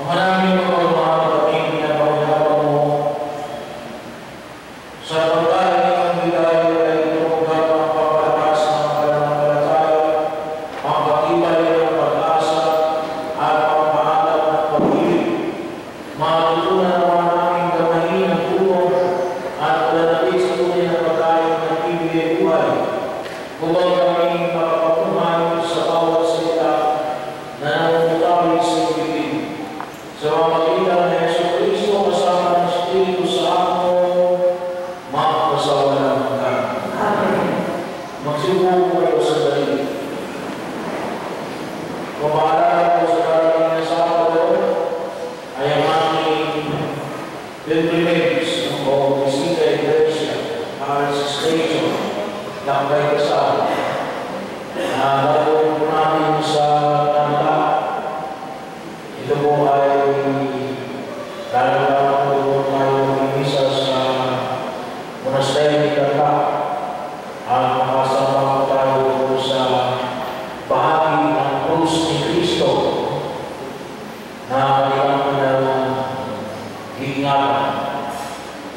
Maraming mga kapatid na pagkakaroon mo sa pagkain ng bigay ay tumugad ang pagpalakas ng pananampalataya, ang pagkitay ng pag-asa at pagpahanap ng pag-ibig. Matutunan naman namin gamahin ang tulong at palalapit sa tunay na pagkain ng ibigay buhay. Upang kami makapagunahan sa bawat salita na namumutawi sa ibig. Sa pamagitan ng Jesucristo kasama ng Espiritu Santo, magpasawalang hanggan. Amen. Magsibuo kayo sa dali. Pamaalala ko sa darating na Sabado ay ang aming pilgrimage o Visita Iglesia para sa station ng Baykasal na gagawin po namin sa Tanda. Ito po ay talagang po tayo mag-imisa sa monastery ni Tanda at makasama po tayo po sa bahagi ng krus ni Cristo na kailangan na ingatan.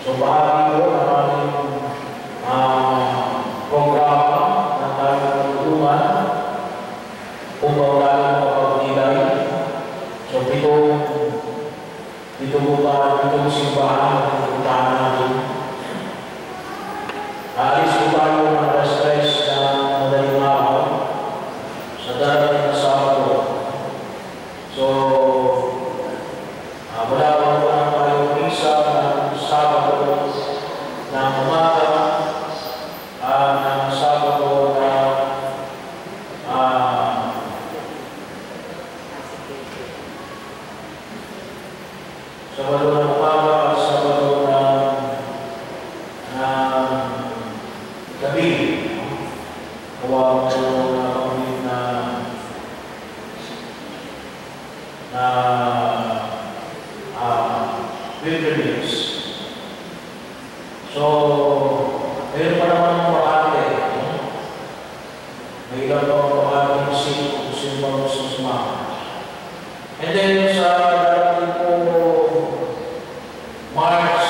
So bahagi po ng aming programa na tayo natulungan upang lalo makapagnilay. So dito po tayo, itong simbahan na pupuntahan natin. Aalis po tayo ng alas 3 na madaling araw sa darating na Sabado. So, wala pa na tayo misa ng Sabado ng umaga ng Sabado na Sabado na umaga at Sabado na gabi. Huwag po na kami na pilgrimage. So, meron pa naman ng pakate. May ilang pa ang pakate ng simbang susma. And then sa darating po March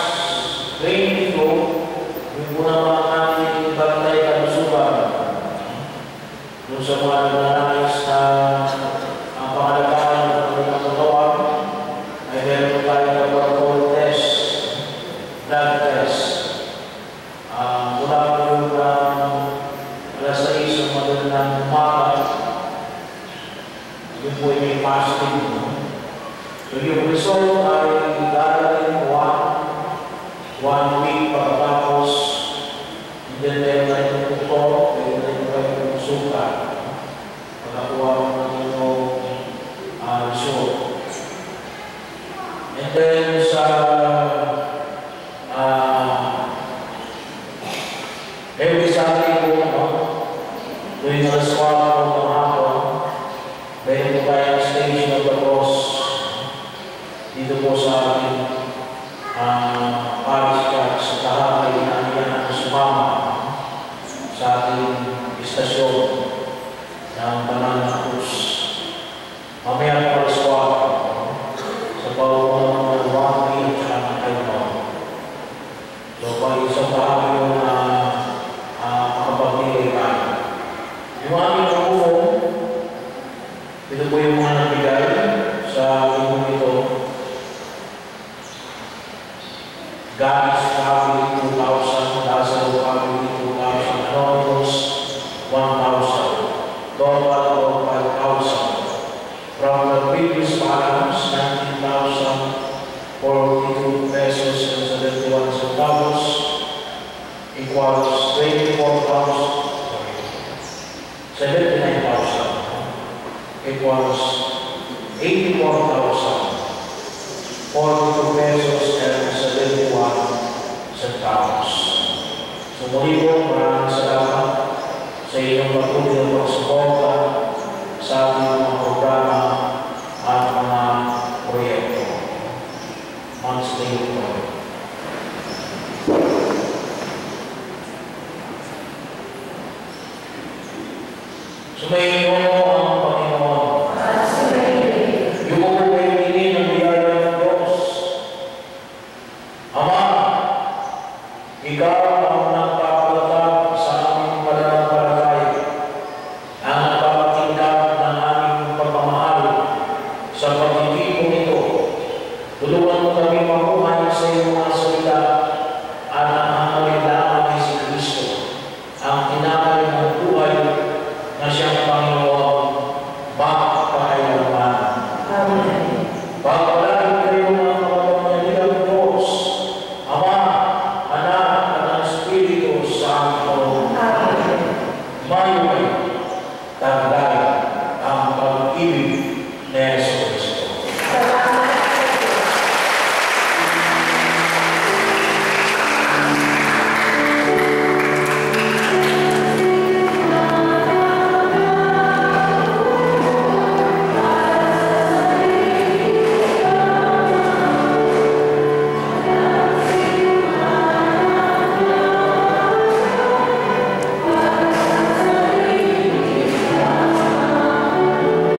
22, yung po naman natin Bantay Kalusugan. Doon sa mga naglalais na ang pangalagahan ng kanilang katawan ay meron tayo na alcohol test, blood test. Mula po yung alas 6 ng madalang umaga, yun po yung may fasting. So yung result ay darating 1 week pagkatapos, hindi meron tayo ng tutor, meron tayo ng suka, pagkakuha mo ng inyong result. And then sa every Sunday po, tuwing alas 4 ng hapon, meron po tayo ang Station of the Cross dito po sa ating Parish Church sa Taha ay naniyan ang sumama sa ating istasyon ng Banal na Cruz. Mamaya po alas 4 sa pauunang ng 1 week at kayo. So pa isang bahagi yung makapagpili tayo. Yung aming nakulong, ito po yung mga nabigay sa lingkong ito. God's family 2,000, Lazaro family 2,000, Anonymous 1,000, total of 5,000. From the previous balance, 19,042 pesos and 71 centavos equals 79,000 equals 84,042 pesos and 71 centavos. So muli po, maraming salamat sa inyong patuloy na pagsuporta sa ating mga programa